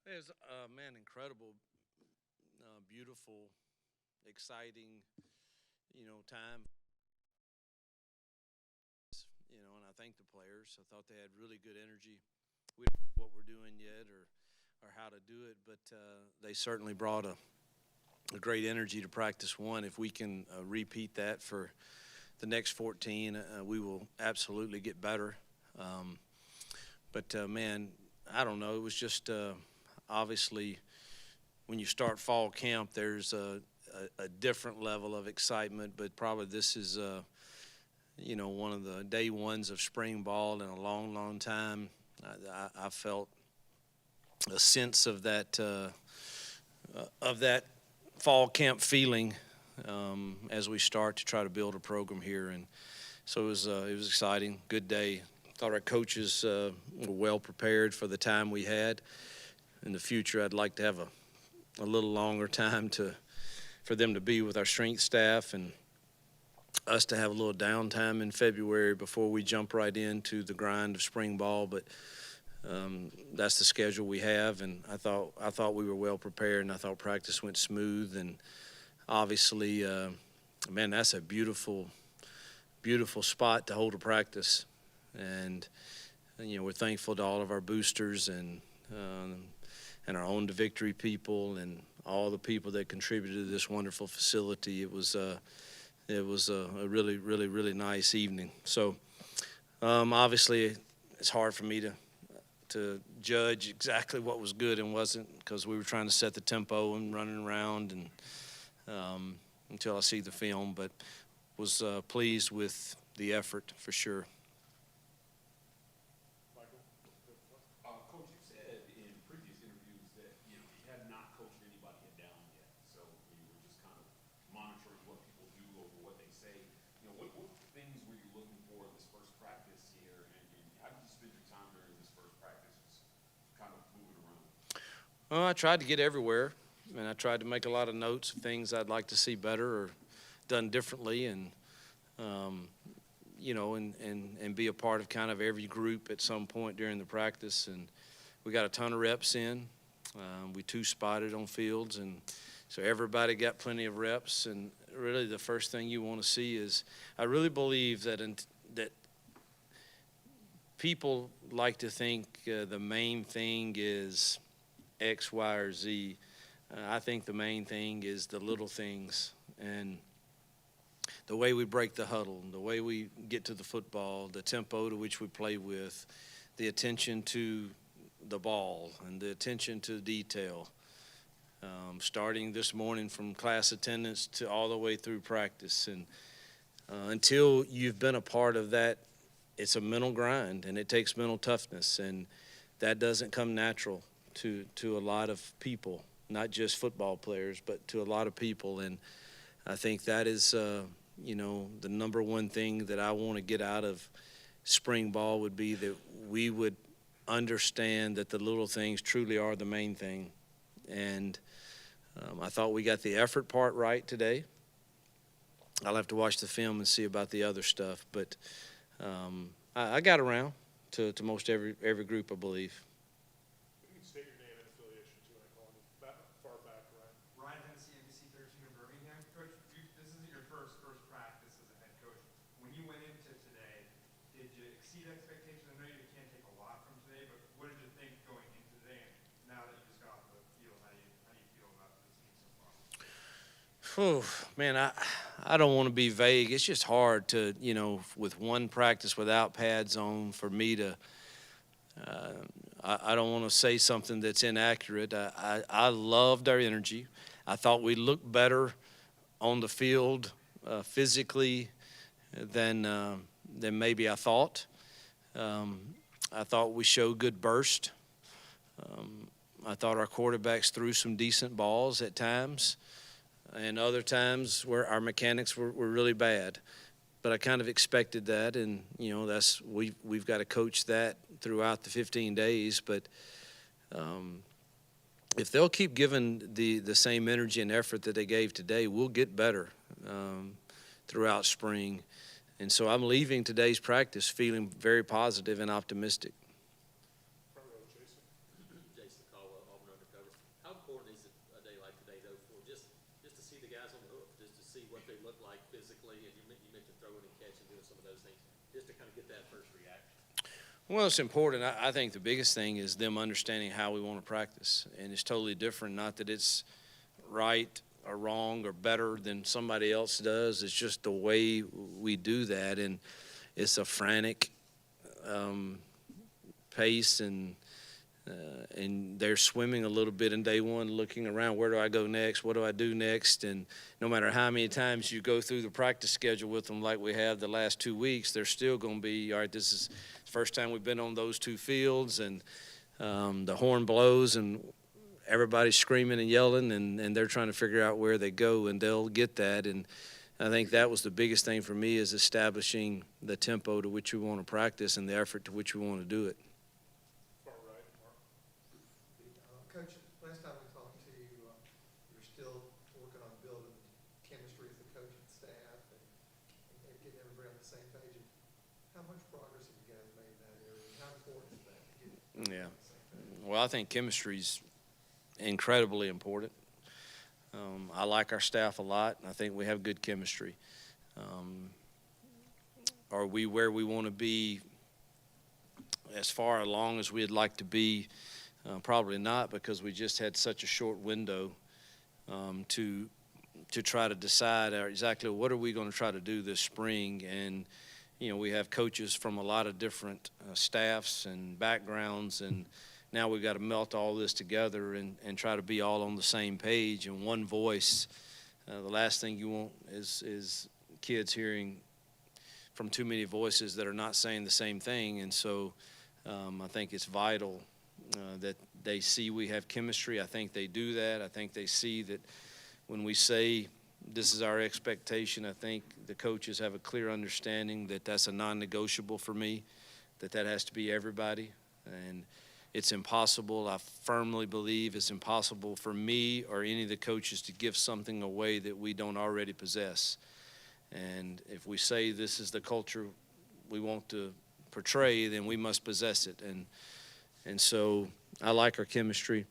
It was, man, incredible, beautiful, exciting, time. And I thank the players. I thought they had really good energy. We don't know what we're doing yet or how to do it, but they certainly brought a great energy to practice one. If we can repeat that for the next 14, we will absolutely get better. Um, but man, I don't know. It was just obviously when you start fall camp, there's a different level of excitement. But probably this is one of the day ones of spring ball in a long, long time. I felt a sense of that fall camp feeling as we start to try to build a program here, and so it was exciting. Good day. Thought our coaches were well prepared for the time we had. In the future, I'd like to have a little longer time for them to be with our strength staff and us to have a little downtime in February before we jump right into the grind of spring ball. But that's the schedule we have, and I thought we were well prepared, and I thought practice went smooth. And obviously, man, that's a beautiful, beautiful spot to hold a practice, and we're thankful to all of our boosters and our Own to Victory people and all the people that contributed to this wonderful facility. It was a really, really, really nice evening. So obviously, it's hard for me to judge exactly what was good and wasn't, because we were trying to set the tempo and running around and until I see the film, but was pleased with the effort for sure. Coach, you said in previous interviews that you had not coached anybody down yet, so you were just kind of monitoring what people do over what they say. What things were you looking for in this first practice here, and how did you spend your time during this first practice, just kind of moving around? Well, I tried to get everywhere, and I tried to make a lot of notes of things I'd like to see better or done differently, and and be a part of kind of every group at some point during the practice. And we got a ton of reps in. We two-spotted on fields, and so everybody got plenty of reps. And really the first thing you want to see is, I really believe that people like to think the main thing is X, Y, or Z. I think the main thing is the little things, and the way we break the huddle, the way we get to the football, the tempo to which we play with, the attention to the ball, and the attention to detail. Starting this morning from class attendance to all the way through practice. And until you've been a part of that, it's a mental grind, and it takes mental toughness, and that doesn't come natural to a lot of people, not just football players, but to a lot of people. And I think that is the number one thing that I want to get out of spring ball would be that we would understand that the little things truly are the main thing. And I thought we got the effort part right today. I'll have to watch the film and see about the other stuff, but I got around to most every group, I believe. You can state your name and affiliation too. I call you back, far back, right? Ryan Hennessy, NBC 13 in Birmingham. Coach, this isn't your first practice as a head coach. When you went into today, did you exceed expectations? I know you can't take a lot from today, but what did you think going into today? And now that you just got off the field, how do you feel about this team so far? Whew, man, I don't want to be vague. It's just hard to, with one practice without pads on, for me to I don't want to say something that's inaccurate. I loved our energy. I thought we looked better on the field physically than maybe I thought. I thought we showed good burst. I thought our quarterbacks threw some decent balls at times, and other times where our mechanics were really bad. But I kind of expected that, and we've got to coach that throughout the 15 days. But if they'll keep giving the same energy and effort that they gave today, we'll get better throughout spring. And so I'm leaving today's practice feeling very positive and optimistic. Front row, Jason. Jason Caldwell, Auburn just to kind of get that first reaction? Well, it's important. I think the biggest thing is them understanding how we want to practice, and it's totally different. Not that it's right or wrong or better than somebody else does. It's just the way we do that, and it's a frantic pace, and they're swimming a little bit in day one, looking around, where do I go next? What do I do next? And no matter how many times you go through the practice schedule with them like we have the last 2 weeks, they're still going to be, all right, this is the first time we've been on those two fields, and the horn blows, and everybody's screaming and yelling, and they're trying to figure out where they go, and they'll get that. And I think that was the biggest thing for me, is establishing the tempo to which we want to practice and the effort to which we want to do it. Far right, Mark. Coach, last time we talked to you, you're still working on building chemistry with the coaching staff and getting everybody on the same page. And how much progress have you guys made in that area? How important is that to get Yeah. on the same page? Well, I think chemistry's incredibly important. I like our staff a lot, and I think we have good chemistry. Are we where we want to be as far along as we'd like to be? Probably not, because we just had such a short window to try to decide exactly what are we going to try to do this spring. And we have coaches from a lot of different staffs and backgrounds, and now we've got to melt all this together and try to be all on the same page and one voice. The last thing you want is kids hearing from too many voices that are not saying the same thing. And so I think it's vital that they see we have chemistry. I think they do that. I think they see that when we say this is our expectation, I think the coaches have a clear understanding that that's a non-negotiable for me, that has to be everybody. And it's impossible, I firmly believe it's impossible for me or any of the coaches to give something away that we don't already possess. And if we say this is the culture we want to portray, then we must possess it. And so I like our chemistry,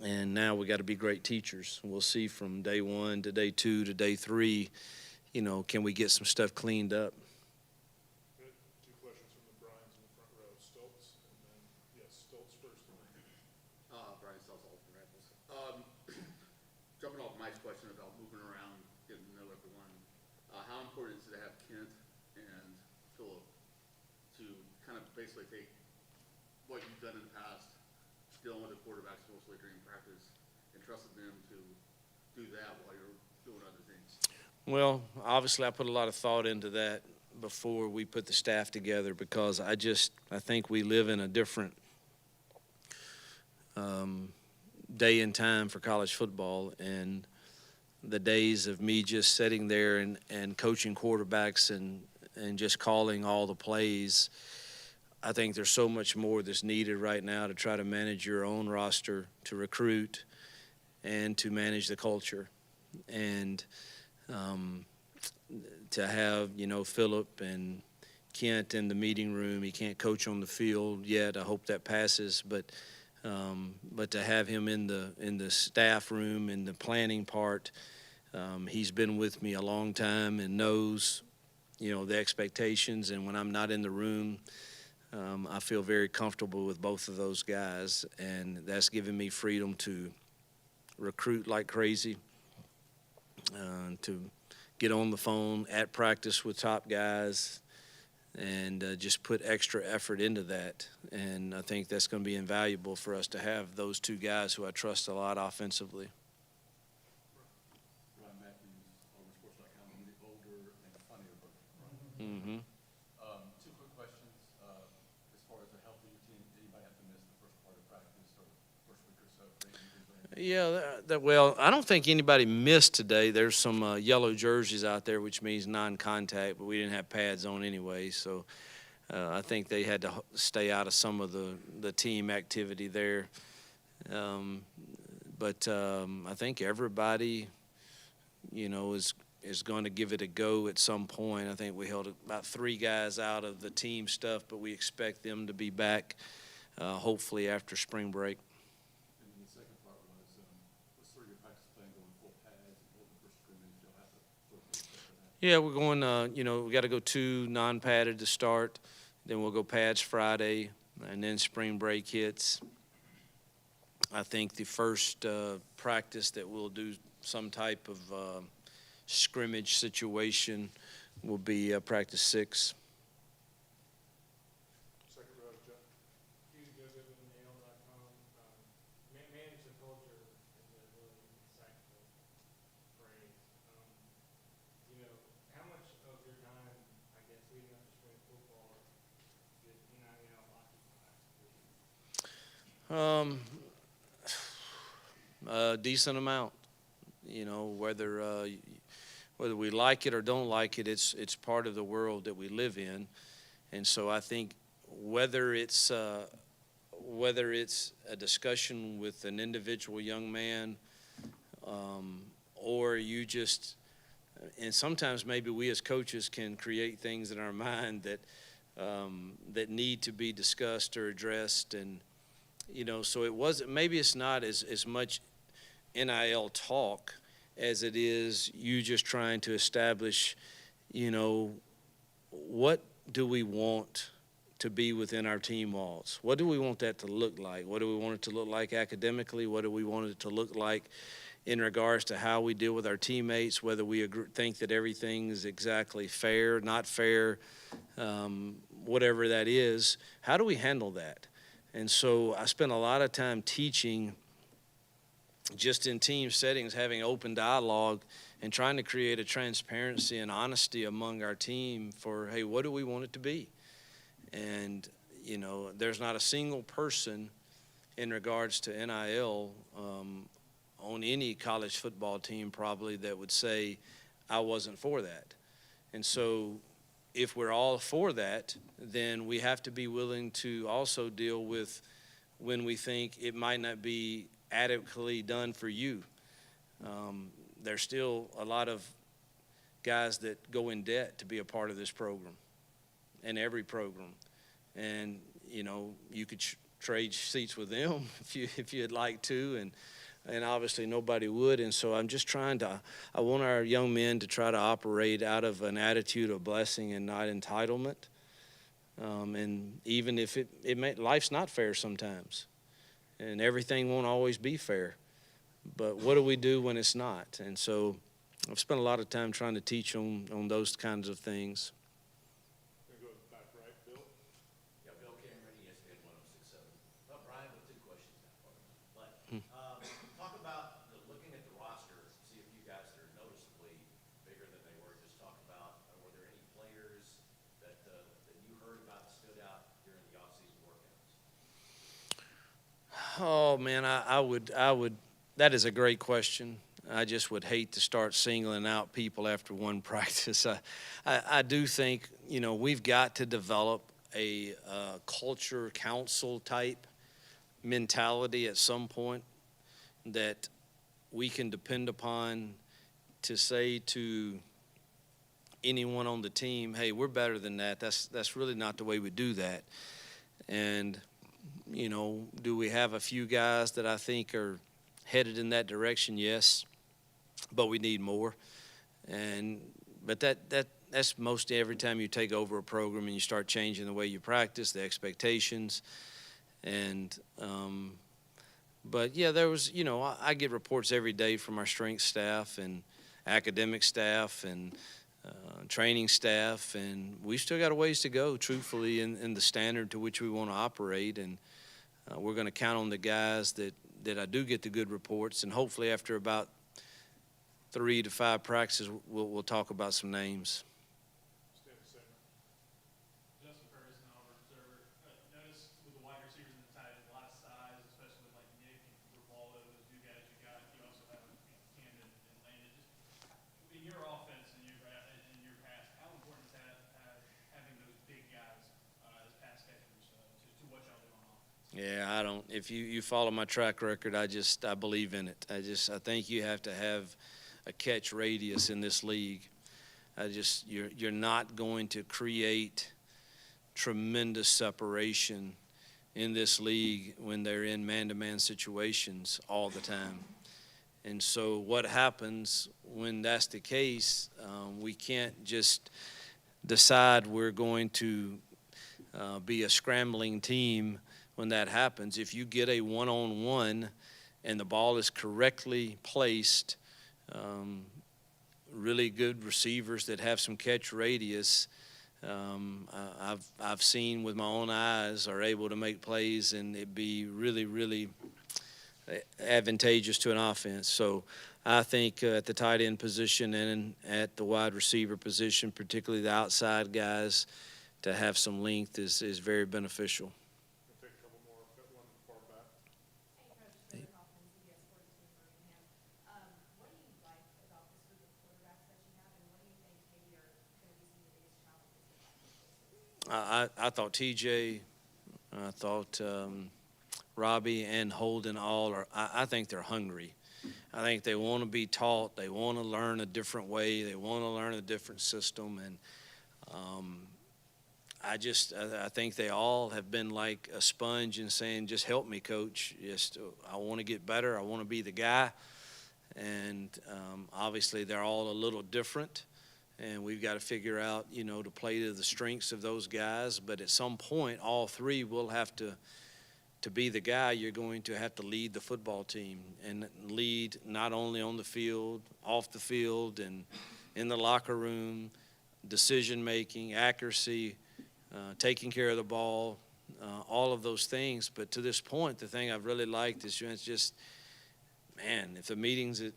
and now we got to be great teachers. We'll see from day one to day two to day three, can we get some stuff cleaned up? Good. Two questions from the Bryans in the front row. Stoltz, and then, yes, Stoltz first. Brian Sells, Auburn Rebels. Jumping off Mike's question about moving around, getting to know everyone, how important is it to have Kent and Phillip to kind of basically take what you've done in the past, dealing with the quarterbacks mostly during practice, and trusted them to do that while you're doing other things? Well, obviously I put a lot of thought into that before we put the staff together, because I think we live in a different day and time for college football, and the days of me just sitting there and coaching quarterbacks and just calling all the plays. I think there's so much more that's needed right now to try to manage your own roster, to recruit, and to manage the culture. And to have, Phillip and Kent in the meeting room. He can't coach on the field yet. I hope that passes. But to have him in the staff room, in the planning part, he's been with me a long time and knows, the expectations. And when I'm not in the room, I feel very comfortable with both of those guys, and that's given me freedom to recruit like crazy, to get on the phone at practice with top guys, and just put extra effort into that. And I think that's going to be invaluable for us to have those two guys who I trust a lot offensively. Ryan Matthews, AuburnSports.com, I'm the older and funnier brother. Mm-hmm. Two quick questions. As far as the health of your team, anybody have to miss the first part of practice or first week or so? Yeah, well, I don't think anybody missed today. There's some yellow jerseys out there, which means non-contact, but we didn't have pads on anyway. So I think they had to stay out of some of the team activity there. But I think everybody, is going to give it a go at some point. I think we held about 3 guys out of the team stuff, but we expect them to be back hopefully after spring break. And then the second part was 3 of your practice plan going full pads and holding the first scrimmage. You'll have to sort of Yeah, we're going, we got to go 2 non-padded to start. Then we'll go pads Friday, and then spring break hits. I think the first practice that we'll do some type of scrimmage situation will be practice 6. Second row, Jeff. Hugh, GoGoGoNail.com. Manage the culture is a really insightful phrase. How much of your time, I guess, leading up to spring football did NIL occupy? A decent amount. Whether we like it or don't like it, it's part of the world that we live in, and so I think whether it's a discussion with an individual young man, or you just, and sometimes maybe we as coaches can create things in our mind that need to be discussed or addressed, and so maybe it's not as much NIL talk as it is you just trying to establish, what do we want to be within our team walls? What do we want that to look like? What do we want it to look like academically? What do we want it to look like in regards to how we deal with our teammates, whether we think that everything is exactly fair, not fair, whatever that is? How do we handle that? And so I spent a lot of time teaching just in team settings, having open dialogue and trying to create a transparency and honesty among our team for, hey, what do we want it to be? And, there's not a single person in regards to NIL on any college football team probably that would say, I wasn't for that. And so if we're all for that, then we have to be willing to also deal with when we think it might not be adequately done for you. There's still a lot of guys that go in debt to be a part of this program and every program. And, you could trade seats with them if you'd like to, and obviously nobody would. And so I'm just I want our young men to try to operate out of an attitude of blessing and not entitlement. And even if life's not fair sometimes, and everything won't always be fair, but what do we do when it's not? And so I've spent a lot of time trying to teach on those kinds of things. Gonna go back right, Bill. Yeah, Bill Cameron, ESPN 106.7. Well, Brian, with 2 questions now for you. But talk about looking at the roster, see a few guys that are noticeably bigger than they were. Just talk about, were there any players that you heard about that stood out during the offseason workouts? Oh man, I would. That is a great question. I just would hate to start singling out people after one practice. I do think we've got to develop a culture council type mentality at some point that we can depend upon to say to anyone on the team, hey, we're better than that. That's really not the way we do that. And do we have a few guys that I think are headed in that direction? Yes, but we need more. But that's mostly every time you take over a program and you start changing the way you practice, the expectations, but yeah, there was I get reports every day from our strength staff and academic staff and training staff, and we still got a ways to go, truthfully, in the standard to which we want to operate. And we're going to count on the guys that I do get the good reports, and hopefully after about 3 to 5 practices, we'll talk about some names. Stand the same. Justin Ferguson, Auburn Observer. Notice with the wide receivers and the tight ends, a lot of size, especially with like Nick and Rivaldo, those 2 guys you got. You also have Camden and Landon. Just in your offense and in your pass, how important is that having those big guys as pass catchers to what y'all do on offense? Yeah, I don't. If you follow my track record, I believe in it. I think you have to have a catch radius in this league. You're not going to create tremendous separation in this league when they're in man-to-man situations all the time. And so what happens when that's the case, we can't just decide we're going to be a scrambling team when that happens. If you get a one-on-one and the ball is correctly placed, really good receivers that have some catch radius, I've seen with my own eyes are able to make plays and it be really, really advantageous to an offense. So I think at the tight end position and at the wide receiver position, particularly the outside guys, to have some length is very beneficial. We'll take a couple more. I've got one far back. Hey, Coach, David Hoffman, CBS Sports Team Birmingham. What do you like about this group of quarterbacks that you have, and what do you think maybe are going to be some of the biggest challenges? I thought TJ, I thought Robbie and Holden all are, I think they're hungry. I think they want to be taught. They want to learn a different way. They want to learn a different system. And I think they all have been like a sponge and saying, just help me, Coach. Just, I want to get better. I want to be the guy. And obviously they're all a little different. And we've got to figure out, to play to the strengths of those guys. But at some point, all three will have to be the guy. You're going to have to lead the football team and lead not only on the field, off the field, and in the locker room, decision-making, accuracy, taking care of the ball, all of those things. But to this point, the thing I've really liked is it's just, man, if the meeting's at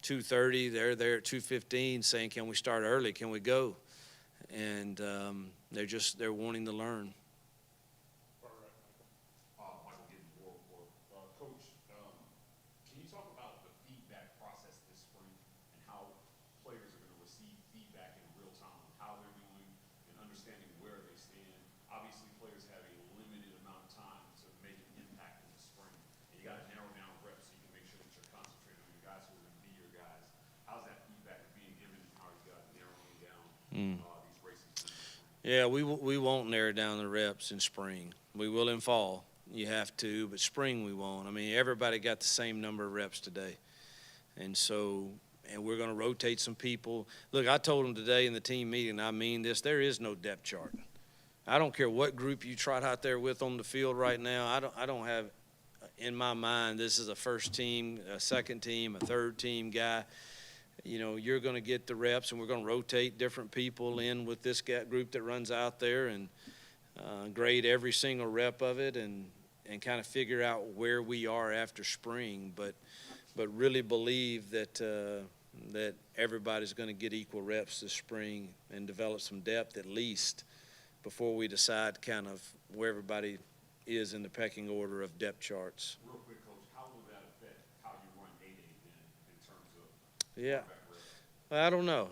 2:30, they're there at 2:15 saying, can we start early? Can we go? And they're wanting to learn. Far right, Michael. Michael Gibbons, World Report. Coach, can you talk about the feedback process this spring and how players are going to receive feedback in real time, how they're doing and understanding where they stand? Obviously, players have a limited amount of time to make an impact in the spring. And you got to narrow down reps so you can make sure that you're concentrated on your guys who are going to be your guys. How's that feedback being given? How are you guys narrowing down these races? Yeah, we won't narrow down the reps in spring. We will in fall. You have to, but spring we won't. I mean, everybody got the same number of reps today. And we're going to rotate some people. Look, I told them today in the team meeting, I mean this, there is no depth chart. I don't care what group you trot out there with on the field right now. I don't have in my mind this is a first team, a second team, a third team guy. You're going to get the reps, and we're going to rotate different people in with this group that runs out there and grade every single rep of it and kind of figure out where we are after spring. But really believe that everybody's going to get equal reps this spring and develop some depth at least before we decide kind of where everybody is in the pecking order of depth charts. Real quick, Coach, how will that affect how you run day then in terms of Yeah. Well, I don't know.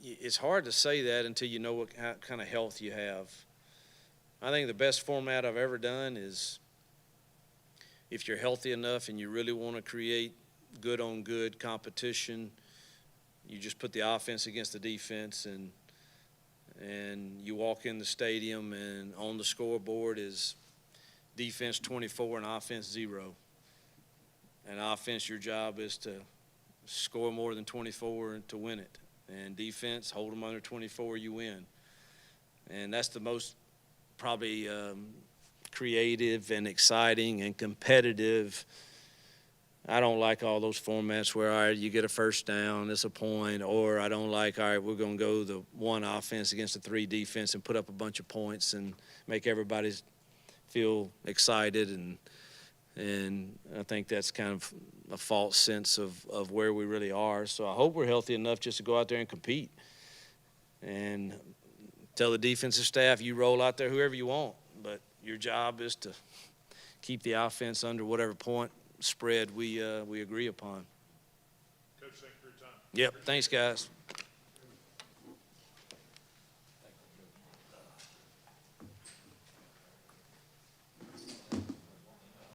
It's hard to say that until you know what kind of health you have. I think the best format I've ever done is if you're healthy enough and you really want to create good-on-good competition, you just put the offense against the defense and you walk in the stadium and on the scoreboard is defense 24 and offense 0. And offense, your job is to score more than 24 to win it. And defense, hold them under 24, you win. And that's the most probably creative and exciting and competitive. I don't like all those formats where, all right, you get a first down, it's a point, or I don't like, all right, we're going to go the one offense against the 3 defense and put up a bunch of points and make everybody feel excited. And I think that's kind of a false sense of where we really are. So I hope we're healthy enough just to go out there and compete and tell the defensive staff, you roll out there whoever you want, but your job is to keep the offense under whatever point spread we agree upon. Coach, thank you for your time. Yep, thanks, guys.